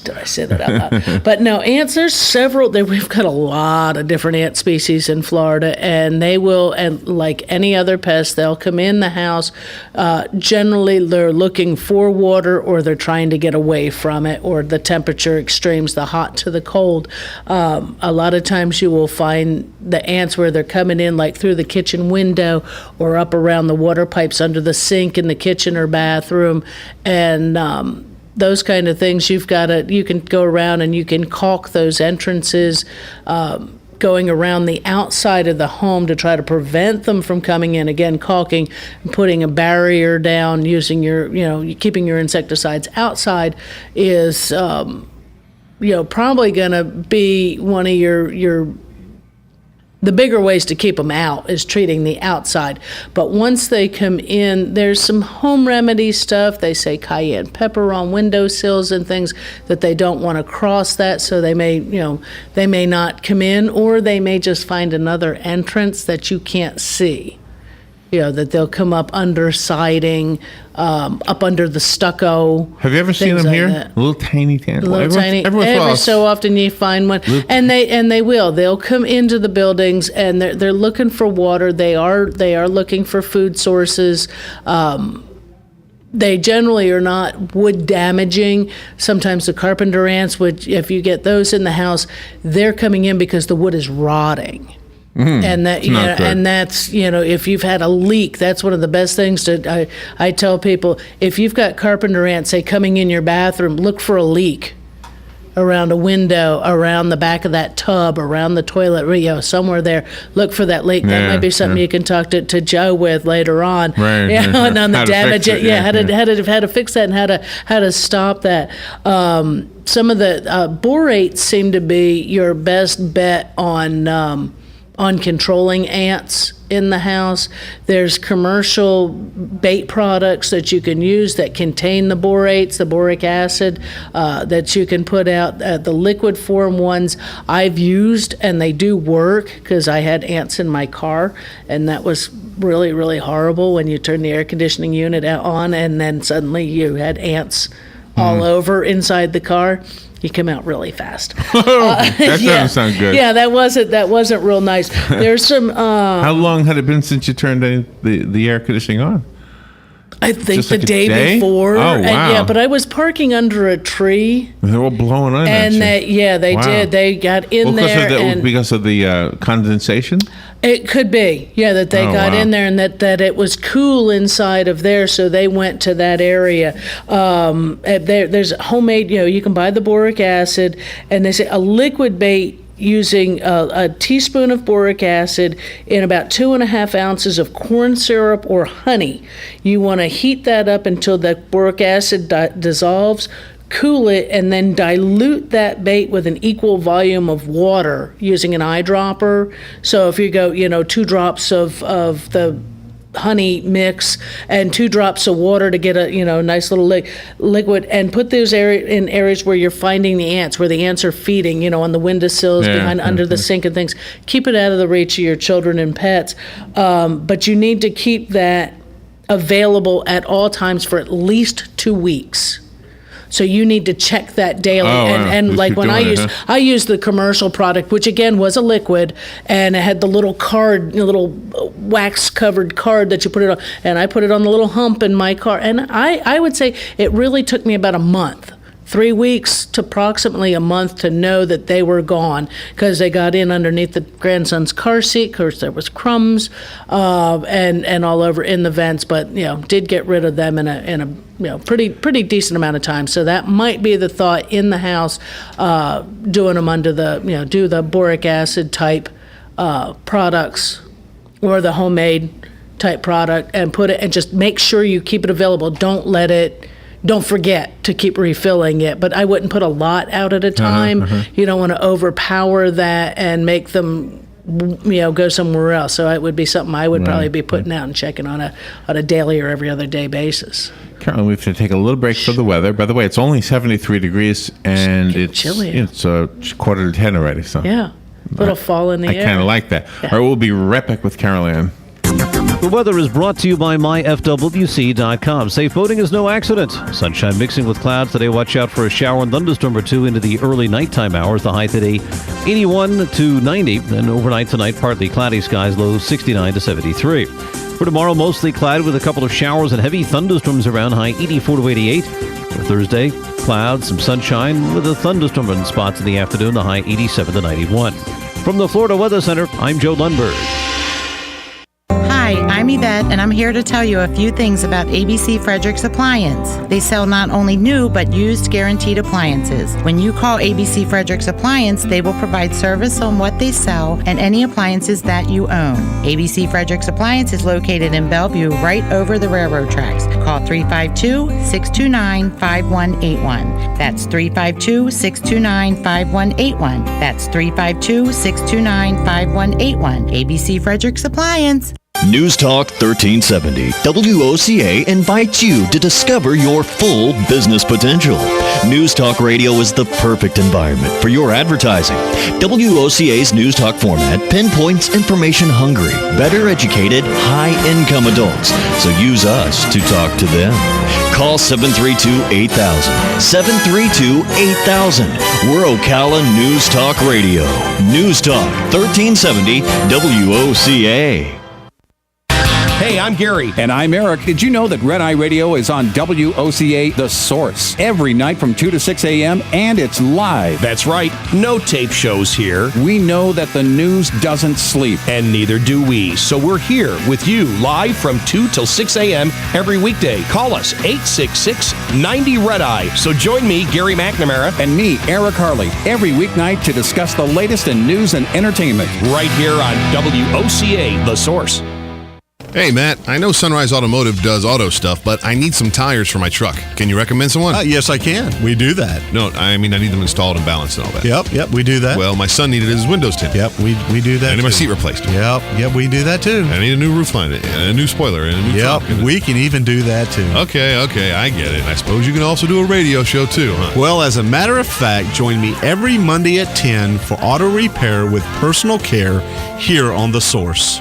did I say that out loud? But no, ants. There's several. We've got a lot of different ant species in Florida, and they will, and like any other pest, they'll come in the house. Generally, they're looking for water, or they're trying to get away from it, or the temperature extremes, the hot to the cold. A lot of times you will find the ants where they're coming in like through the kitchen window or up around the water pipes under the sink in the kitchen or bathroom, and those kind of things. You can go around and you can caulk those entrances, going around the outside of the home to try to prevent them from coming in. Again, caulking, putting a barrier down, using keeping your insecticides outside is probably going to be one of the bigger ways to keep them out is treating the outside. But once they come in, there's some home remedy stuff. They say cayenne pepper on windowsills and things that they don't want to cross that, so they may not come in, or they may just find another entrance that you can't see. That they'll come up under siding, up under the stucco. Have you ever seen them like here? that. Little tiny ants. Tiny. Every so often you find one, and they'll come into the buildings, and they're looking for water. They are looking for food sources. They generally are not wood damaging. Sometimes the carpenter ants would, if you get those in the house, they're coming in because the wood is rotting. And that's if you've had a leak, that's one of the best things I tell people. If you've got carpenter ants, say, coming in your bathroom, look for a leak around a window, around the back of that tub, around the toilet, somewhere there. Look for that leak. That might be something you can talk to Joe with later on. Right. And on the damage. How to fix that and how to stop that. Some of the borates seem to be your best bet on controlling ants in the house. There's commercial bait products that you can use that contain the borates, the boric acid, that you can put out. The liquid form ones I've used, and they do work, because I had ants in my car, and that was really, really horrible when you turn the air conditioning unit on and then suddenly you had ants all over inside the car. You come out really fast. That doesn't sound good. Yeah, that wasn't real nice. There's some. How long had it been since you turned the air conditioning on? I think Just like the a day day? before. Oh, wow. But I was parking under a tree. They were blowing on And at you. they Wow. did. They got in there. Because of the condensation? It could be, that they got in there, and that it was cool inside of there, so they went to that area. There's homemade, you can buy the boric acid, and they say a liquid bait using a teaspoon of boric acid in about 2.5 ounces of corn syrup or honey. You want to heat that up until the boric acid dissolves. Cool it, and then dilute that bait with an equal volume of water using an eyedropper. So if you go, 2 drops of the honey mix and 2 drops of water to get a nice little liquid, and put those in areas where you're finding the ants, where the ants are feeding, on the windowsills, under the sink and things. Keep it out of the reach of your children and pets, but you need to keep that available at all times for at least 2 weeks. So you need to check that daily. And Just like keep when I doing use it, I use the commercial product, which again was a liquid, and it had the little card, little wax covered card that you put it on, and I put it on the little hump in my car, and I would say it really took me about a month. 3 weeks to approximately a month to know that they were gone, because they got in underneath the grandson's car seat. Of course, there was crumbs and all over in the vents, but did get rid of them in a pretty decent amount of time. So that might be the thought in the house, doing them under the do the boric acid type products or the homemade type product, and put it, and just make sure you keep it available. Don't forget to keep refilling it, but I wouldn't put a lot out at a time. You don't want to overpower that and make them, go somewhere else. So it would be something I would probably be putting out and checking on a daily or every other day basis. Carolyn, we have to take a little break for the weather. By the way, it's only 73 degrees, and it's chilly. It's 9:45 already. So yeah, a little fall in the air. I kind of like that. Yeah. All right, we'll be right back with Caroline. The weather is brought to you by myfwc.com. Safe boating is no accident. Sunshine mixing with clouds today. Watch out for a shower and thunderstorm or two into the early nighttime hours. The high today 81 to 90. And overnight tonight, partly cloudy skies, low 69 to 73. For tomorrow, mostly cloudy with a couple of showers and heavy thunderstorms around, high 84 to 88. For Thursday, clouds, some sunshine with a thunderstorm in spots in the afternoon, the high 87 to 91. From the Florida Weather Center, I'm Joe Lundberg. Hi, I'm Yvette, and I'm here to tell you a few things about ABC Frederick's Appliance. They sell not only new, but used guaranteed appliances. When you call ABC Frederick's Appliance, they will provide service on what they sell and any appliances that you own. ABC Frederick's Appliance is located in Bellevue, right over the railroad tracks. Call 352-629-5181. That's 352-629-5181. That's 352-629-5181. ABC Frederick's Appliance. News Talk 1370, WOCA invites you to discover your full business potential. News Talk Radio is the perfect environment for your advertising. WOCA's News Talk format pinpoints information-hungry, better educated, high-income adults. So use us to talk to them. Call 732-8000. 732-8000. We're Ocala News Talk Radio. News Talk 1370, WOCA. Hey, I'm Gary. And I'm Eric. Did you know that Red Eye Radio is on WOCA The Source every night from 2 to 6 a.m. and it's live? That's right. No tape shows here. We know that the news doesn't sleep. And neither do we. So we're here with you live from 2 till 6 a.m. every weekday. Call us 866-90-RED-EYE. So join me, Gary McNamara. And me, Eric Harley, every weeknight to discuss the latest in news and entertainment. Right here on WOCA The Source. Hey, Matt, I know Sunrise Automotive does auto stuff, but I need some tires for my truck. Can you recommend someone? Yes, I can. We do that. No, I mean, I need them installed and balanced and all that. Yep, we do that. Well, my son needed his windows tinted. Yep, we do that. I need my seat replaced. Yep, we do that too. I need a new roof line, a new spoiler, and a new trunk. We can even do that too. Okay, I get it. I suppose you can also do a radio show too, huh? Well, as a matter of fact, join me every Monday at 10 for auto repair with personal care here on The Source.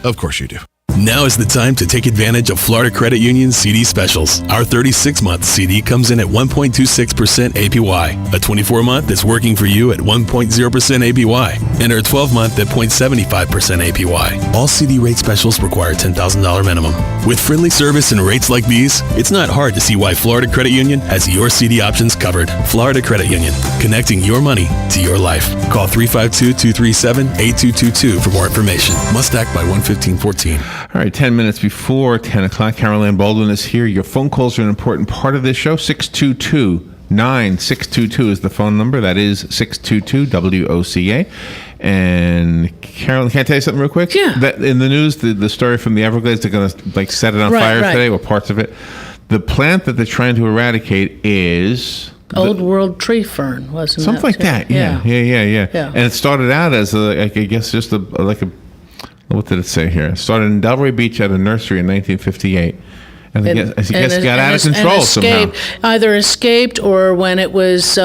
Of course you do. Now is the time to take advantage of Florida Credit Union's CD specials. Our 36-month CD comes in at 1.26% APY. A 24-month is working for you at 1.0% APY. And our 12-month at 0.75% APY. All CD rate specials require $10,000 minimum. With friendly service and rates like these, it's not hard to see why Florida Credit Union has your CD options covered. Florida Credit Union, connecting your money to your life. Call 352-237-8222 for more information. Must act by 1/15/14. All right, 10 minutes before 10 o'clock, Caroline Baldwin is here. Your phone calls are an important part of this show. 622-9622 is the phone number. That is 622-WOCA. And Caroline, can I tell you something real quick? Yeah. That in the news, the story from the Everglades, they're going to set it on fire today, or parts of it. The plant that they're trying to eradicate is... Old world tree fern, wasn't it? Something like that, yeah. And it started out as, what did it say here? It started in Delray Beach at a nursery in 1958. And I guess got out of control somehow. Either escaped or when it was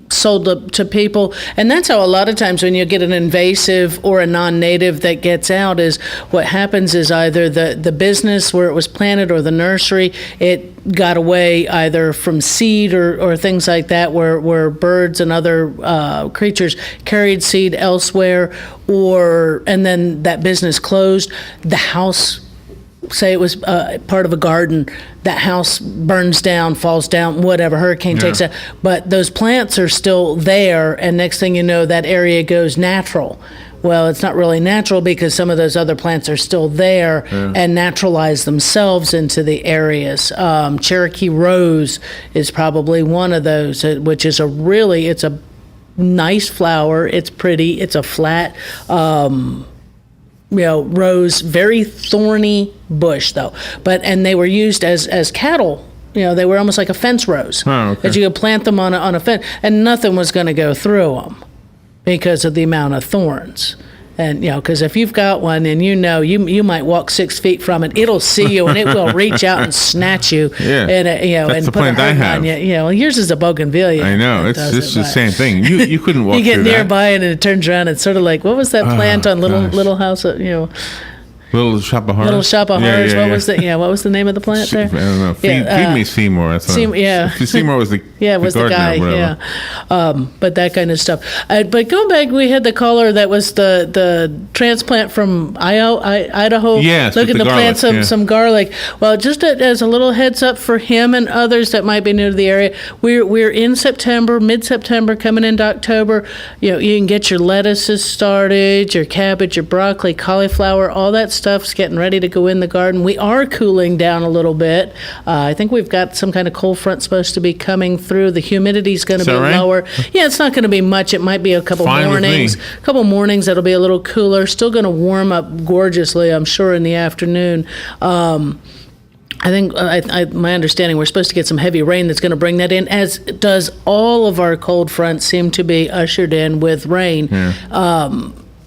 sold to people. And that's how a lot of times when you get an invasive or a non-native that gets out, is what happens is either the business where it was planted or the nursery, it got away either from seed or things like that, where birds and other creatures carried seed elsewhere, and then that business closed. The house, say it was part of a garden, that house burns down, falls down, whatever, hurricane takes it, but those plants are still there, and next thing you know, that area goes natural. Well, it's not really natural because some of those other plants are still there and naturalize themselves into the areas. Cherokee rose is probably one of those, which is it's a nice flower, it's pretty, it's a flat, rose, very thorny bush though. And they were used as cattle. They were almost like a fence rose. Oh, okay. That you could plant them on a fence, and nothing was going to go through them because of the amount of thorns. And, because if you've got one and you might walk 6 feet from it, it'll see you and it will reach out and snatch you. Yeah. And, That's and the put a plant I hurt have. on you. Yours is a bougainvillea. I know. It's the same thing. You couldn't walk you get through nearby and it turns around. It's sort of like, what was that plant on Little House? Little Shop of Horrors. Little Shop of Horrors. What was the name of the plant there? I don't know. Feed me Seymour. That's Seymour, Seymour was the the guy. Whatever. But that kind of stuff. But going back, we had the caller that was the transplant from Idaho. Yes, looking to plant some garlic. Well, just as a little heads up for him and others that might be new to the area, we're in September, mid-September, coming into October. You can get your lettuces started, your cabbage, your broccoli, cauliflower, all that stuff's getting ready to go in the garden. We are cooling down a little bit. I think we've got some kind of cold front supposed to be coming through. The humidity's going to be lower. Yeah, it's not going to be much. It might be a couple mornings. A couple mornings that'll be a little cooler. Still going to warm up gorgeously, I'm sure, in the afternoon. I think, my understanding, we're supposed to get some heavy rain that's going to bring that in, as does all of our cold fronts seem to be ushered in with rain.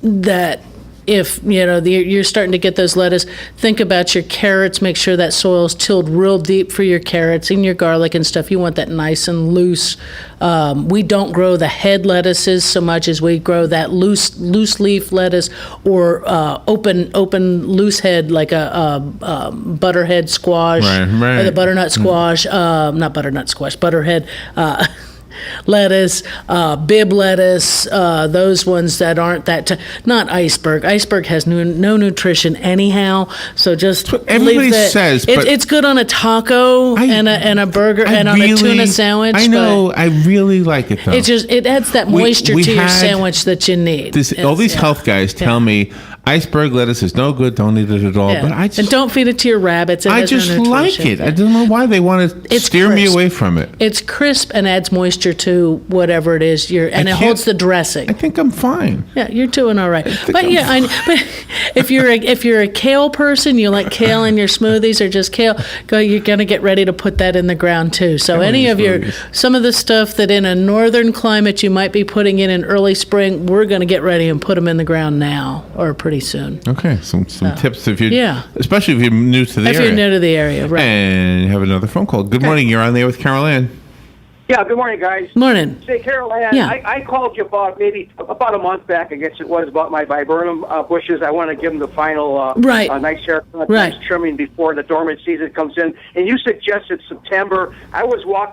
That if you're starting to get those lettuce, think about your carrots. Make sure that soil's tilled real deep for your carrots and your garlic and stuff. You want that nice and loose. We don't grow the head lettuces so much as we grow that loose leaf lettuce, or open loose head, like a butterhead squash, or the butternut squash. Not butternut squash, butterhead. Lettuce, bib lettuce, those ones that aren't not iceberg. Iceberg has no nutrition anyhow, so just everybody says. It's good on a taco and a burger and on a tuna sandwich. I know. I really like it though. It adds that moisture to your sandwich that you need. All these health guys tell me iceberg lettuce is no good. Don't eat it at all. But and don't feed it to your rabbits. I just like it. I don't know why they want to steer me away from it. It's crisp and adds moisture to whatever it is it holds the dressing. I think I'm fine. Yeah, you're doing all right. But if you're a kale person, you like kale in your smoothies or just kale, you're gonna get ready to put that in the ground too. So some of the stuff that in a northern climate you might be putting in early spring, we're gonna get ready and put them in the ground now or pretty soon. Okay, some tips especially if you're new to the area. If you're new to the area, right. And you have another phone call. Good morning. You're on there with Carol Ann. Yeah, good morning, guys. Morning. Say, Carol Ann, I called you about a month back, I guess it was, about my viburnum bushes. I want to give them the final nice haircut, nice trimming before the dormant season comes in. And you suggested September. I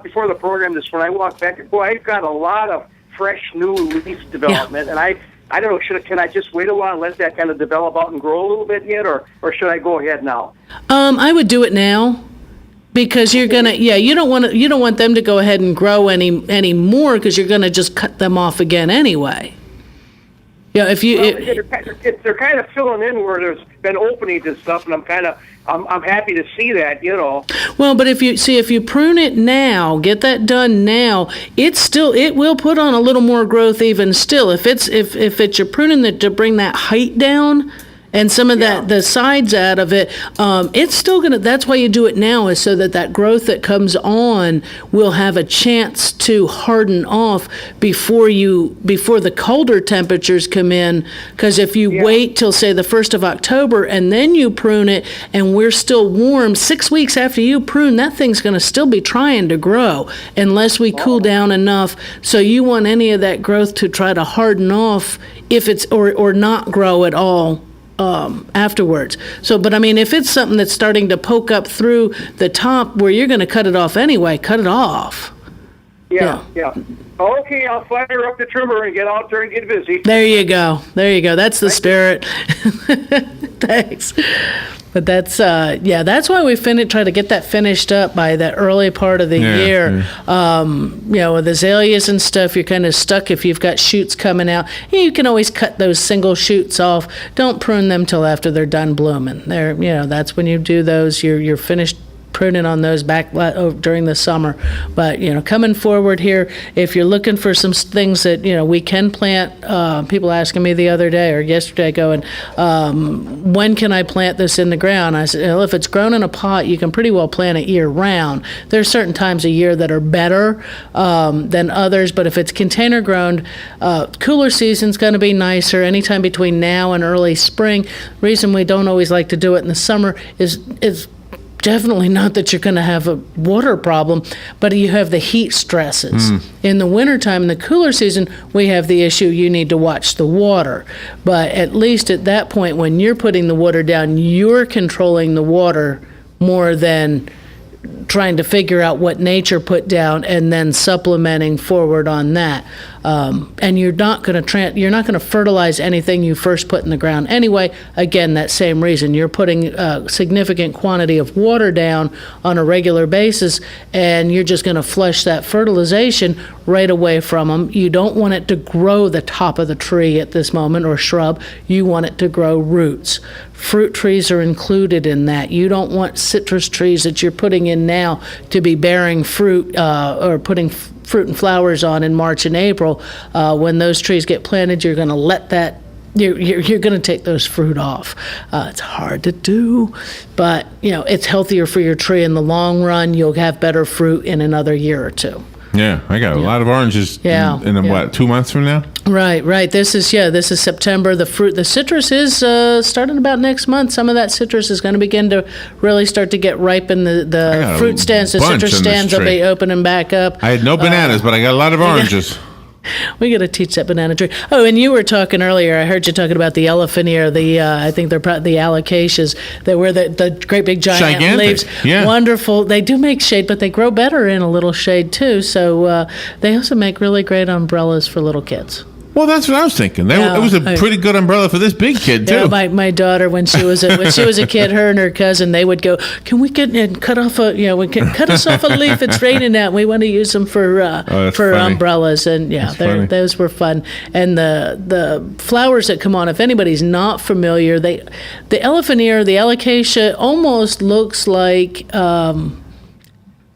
before the program this morning, I walked back, and boy, I've got a lot of fresh new leaf development, and I don't know, can I just wait a while and let that kind of develop out and grow a little bit yet, or should I go ahead now? I would do it now. Because you're gonna, you don't want them to go ahead and grow any more, because you're gonna just cut them off again anyway. They're kind of filling in where there's been openings and stuff, and I'm happy to see that, Well, but if you prune it now, get that done now, it will put on a little more growth even still. If you're pruning it to bring that height down, And some of that, the sides out of it, it's still going to, that's why you do it now, is so that that growth that comes on will have a chance to harden off before the colder temperatures come in. Because if you wait till, say, the 1st of October and then you prune it and we're still warm, 6 weeks after you prune, that thing's going to still be trying to grow unless we cool down enough. So you want any of that growth to try to harden off if it's, or not grow at all. Afterwards. So, but I mean, if it's something that's starting to poke up through the top where you're going to cut it off anyway, cut it off. Yeah. Okay, I'll fire up the trimmer and get out there and get busy. There you go. That's the spirit. Thanks. But that's that's why we try to get that finished up by the early part of the year. With azaleas and stuff, you're kind of stuck if you've got shoots coming out. You can always cut those single shoots off. Don't prune them till after they're done blooming. That's when you do those. You're finished pruning on those back during the summer. But coming forward here, if you're looking for some things that we can plant, people asking me the other day or yesterday going, when can I plant this in the ground? I said, if it's grown in a pot, you can pretty well plant it year round. There's certain times a year that are better than others, but if it's container grown, cooler season's going to be nicer anytime between now and early spring. Reason we don't always like to do it in the summer is definitely not that you're going to have a water problem, but you have the heat stresses. In the wintertime, in the cooler season, we have the issue you need to watch the water. But at least at that point, when you're putting the water down, you're controlling the water more than trying to figure out what nature put down and then supplementing forward on that. And you're not going to fertilize anything you first put in the ground anyway. Again, that same reason. You're putting a significant quantity of water down on a regular basis, and you're just going to flush that fertilization right away from them. You don't want it to grow the top of the tree at this moment or shrub. You want it to grow roots. Fruit trees are included in that. You don't want citrus trees that you're putting in now to be bearing fruit or putting fruit and flowers on in March and April. When those trees get planted, you're going to let that, you're going to take those fruit off. It's hard to do, but it's healthier for your tree in the long run. You'll have better fruit in another year or two. Yeah, I got a lot of oranges in 2 months from now? Right. This is September. The citrus is starting about next month. Some of that citrus is going to begin to really start to get ripe in the fruit stands. The citrus stands will be opening back up. I had no bananas, but I got a lot of oranges. We got to teach that banana tree. Oh, and you were talking earlier. I heard you talking about the elephant ear. I think they're the alocasias. They were the great big giant leaves. Yeah. Wonderful. They do make shade, but they grow better in a little shade too. So they also make really great umbrellas for little kids. Well, that's what I was thinking. It was a pretty good umbrella for this big kid too. Yeah, my daughter, when she was a kid, her and her cousin, they would go, "Can we get and cut off cut us off a leaf? It's raining out. We want to use them for umbrellas." And those were fun. And the flowers that come on. If anybody's not familiar, the elephant ear, the alocasia, almost looks like.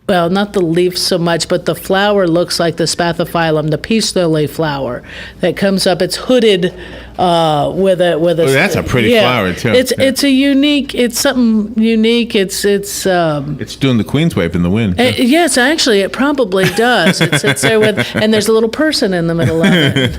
Well, not the leaf so much, but the flower looks like the spathiphyllum, the peace lily flower that comes up. It's hooded with a. Oh, that's a pretty flower too. It's something unique. It's doing the Queen's wave in the wind. Yes, actually, it probably does. It sits there and there's a little person in the middle of it.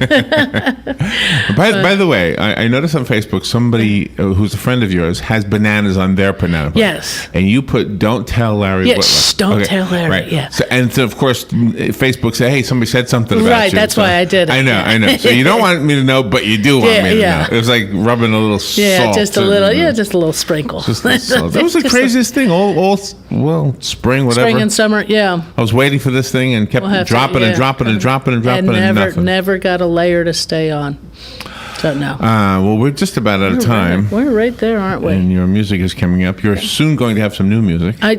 By the way, I noticed on Facebook somebody who's a friend of yours has bananas on their banana plant. Yes. And you put, "Don't tell Larry." Yes, don't tell Larry. Right. Yeah. So of course, Facebook said, "Hey, somebody said something about you." Right. That's why I did it. I know. So you don't want me to know, but you do want me to know. It was like rubbing a little salt. Just a little sprinkle. Just a little salt. That was the craziest thing. All spring, whatever. Spring and summer. Yeah. I was waiting for this thing and kept dropping and never got a layer to stay on. So no. Well, we're just about out of time. We're right there, aren't we? And your music is coming up. You're soon going to have some new music. I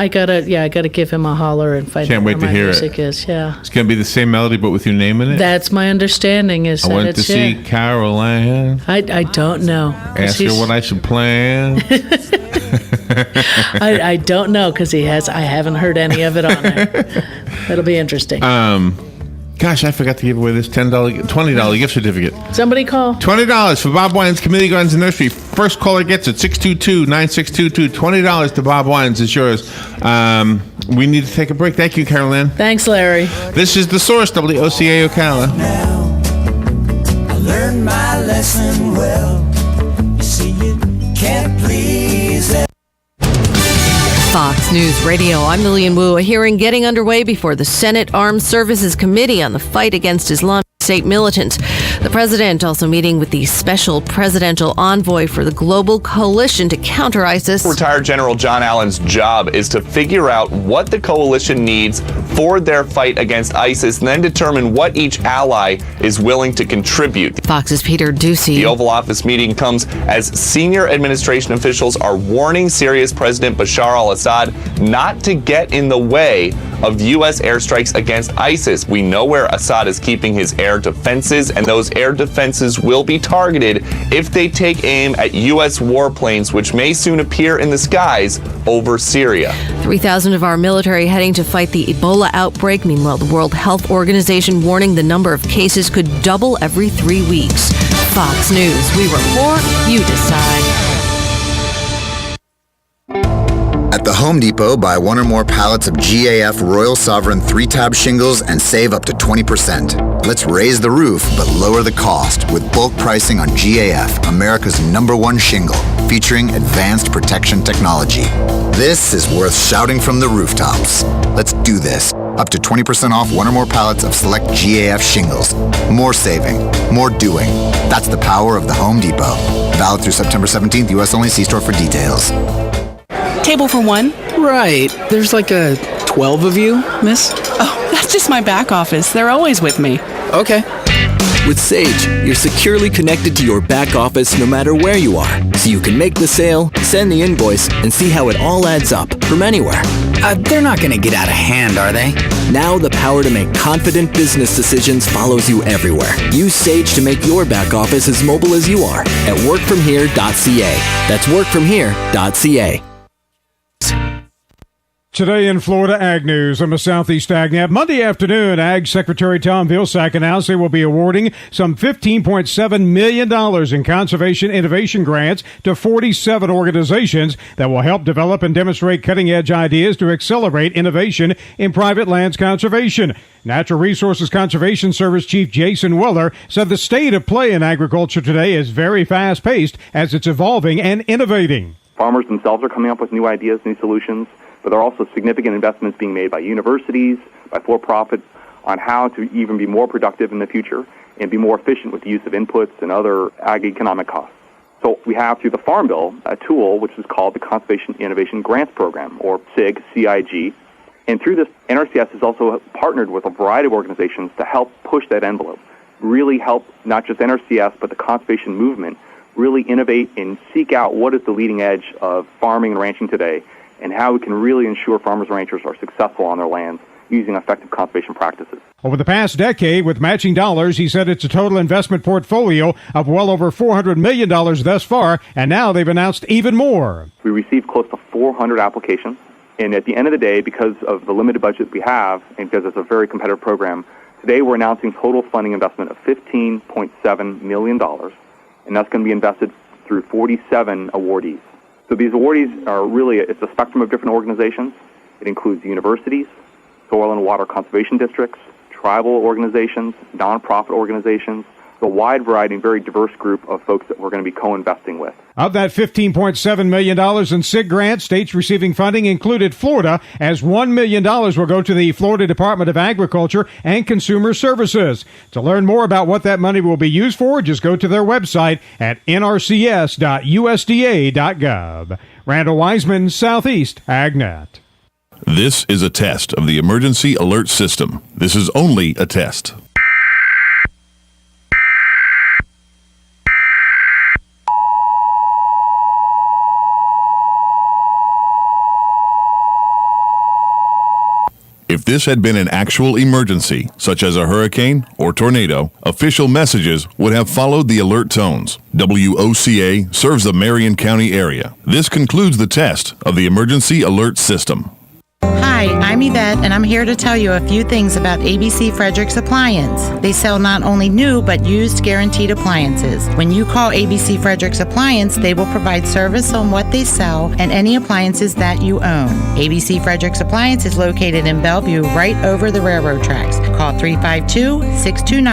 gotta give him a holler and find out where my music is. Yeah. It's going to be the same melody, but with your name in it. That's my understanding. I went to see Carol Ann. I don't know. Ask her what I should plan. I don't know because I haven't heard any of it on there. That'll be interesting. Gosh, I forgot to give away this $20 gift certificate. Somebody call. $20 for Bob Wine's Community Gardens and Nursery. First caller gets it, 622-9622. $20 to Bob Wine's is yours. We need to take a break. Thank you, Carol-Ann. Thanks, Larry. This is The Source, WOCA Ocala. I learned my lesson well. You see, you can't please it. Fox News Radio, I'm Lillian Wu. A hearing getting underway before the Senate Armed Services Committee on the fight against Islamic State militants. The president also meeting with the special presidential envoy for the global coalition to counter ISIS. Retired General John Allen's job is to figure out what the coalition needs for their fight against ISIS and then determine what each ally is willing to contribute. Fox's Peter Ducey. The Oval Office meeting comes as senior administration officials are warning Syria's President Bashar al-Assad not to get in the way of U.S. airstrikes against ISIS. We know where Assad is keeping his air defenses, and those air defenses will be targeted if they take aim at U.S. warplanes, which may soon appear in the skies over Syria. 3,000 of our military heading to fight the Ebola outbreak. Meanwhile, the World Health Organization warning the number of cases could double every 3 weeks. Fox News, we report, you decide. At the Home Depot, buy one or more pallets of GAF Royal Sovereign 3-tab shingles and save up to 20%. Let's raise the roof, but lower the cost with bulk pricing on GAF, America's #1 shingle, featuring advanced protection technology. This is worth shouting from the rooftops. Let's do this. Up to 20% off one or more pallets of select GAF shingles. More saving, more doing. That's the power of the Home Depot. Valid through September 17th, U.S. only. See store for details. Table for one? Right. There's like 12 of you, miss? Oh, that's just my back office. They're always with me. Okay. With Sage, you're securely connected to your back office no matter where you are, so you can make the sale, send the invoice, and see how it all adds up from anywhere. They're not going to get out of hand, are they? Now the power to make confident business decisions follows you everywhere. Use Sage to make your back office as mobile as you are at workfromhere.ca. That's workfromhere.ca. Today in Florida Ag News, I'm a Southeast AgNet. Monday afternoon, Ag Secretary Tom Vilsack announced they will be awarding some $15.7 million in conservation innovation grants to 47 organizations that will help develop and demonstrate cutting-edge ideas to accelerate innovation in private lands conservation. Natural Resources Conservation Service Chief Jason Weller said the state of play in agriculture today is very fast-paced as it's evolving and innovating. Farmers themselves are coming up with new ideas, new solutions. But there are also significant investments being made by universities, by for-profit, on how to even be more productive in the future and be more efficient with the use of inputs and other ag economic costs. So we have, through the Farm Bill, a tool which is called the Conservation Innovation Grants Program, or CIG, C-I-G. And through this, NRCS has also partnered with a variety of organizations to help push that envelope, really help not just NRCS, but the conservation movement really innovate and seek out what is the leading edge of farming and ranching today, and how we can really ensure farmers and ranchers are successful on their lands using effective conservation practices. Over the past decade, with matching dollars, he said it's a total investment portfolio of well over $400 million thus far, and now they've announced even more. We received close to 400 applications, and at the end of the day, because of the limited budget we have, and because it's a very competitive program, today we're announcing total funding investment of $15.7 million, and that's going to be invested through 47 awardees. So these awardees are really, it's a spectrum of different organizations. It includes universities, soil and water conservation districts, tribal organizations, nonprofit organizations, a wide variety and very diverse group of folks that we're going to be co-investing with. Of that $15.7 million in SIG grants, states receiving funding included Florida, as $1 million will go to the Florida Department of Agriculture and Consumer Services. To learn more about what that money will be used for, just go to their website at nrcs.usda.gov. Randall Wiseman, Southeast AgNet. This is a test of the Emergency Alert System. This is only a test. If this had been an actual emergency, such as a hurricane or tornado, official messages would have followed the alert tones. WOCA serves the Marion County area. This concludes the test of the Emergency Alert System. Hi, I'm Yvette, and I'm here to tell you a few things about ABC Fredericks Appliance. They sell not only new, but used guaranteed appliances. When you call ABC Fredericks Appliance, they will provide service on what they sell and any appliances that you own. ABC Fredericks Appliance is located in Bellevue, right over the railroad tracks. Call 352-629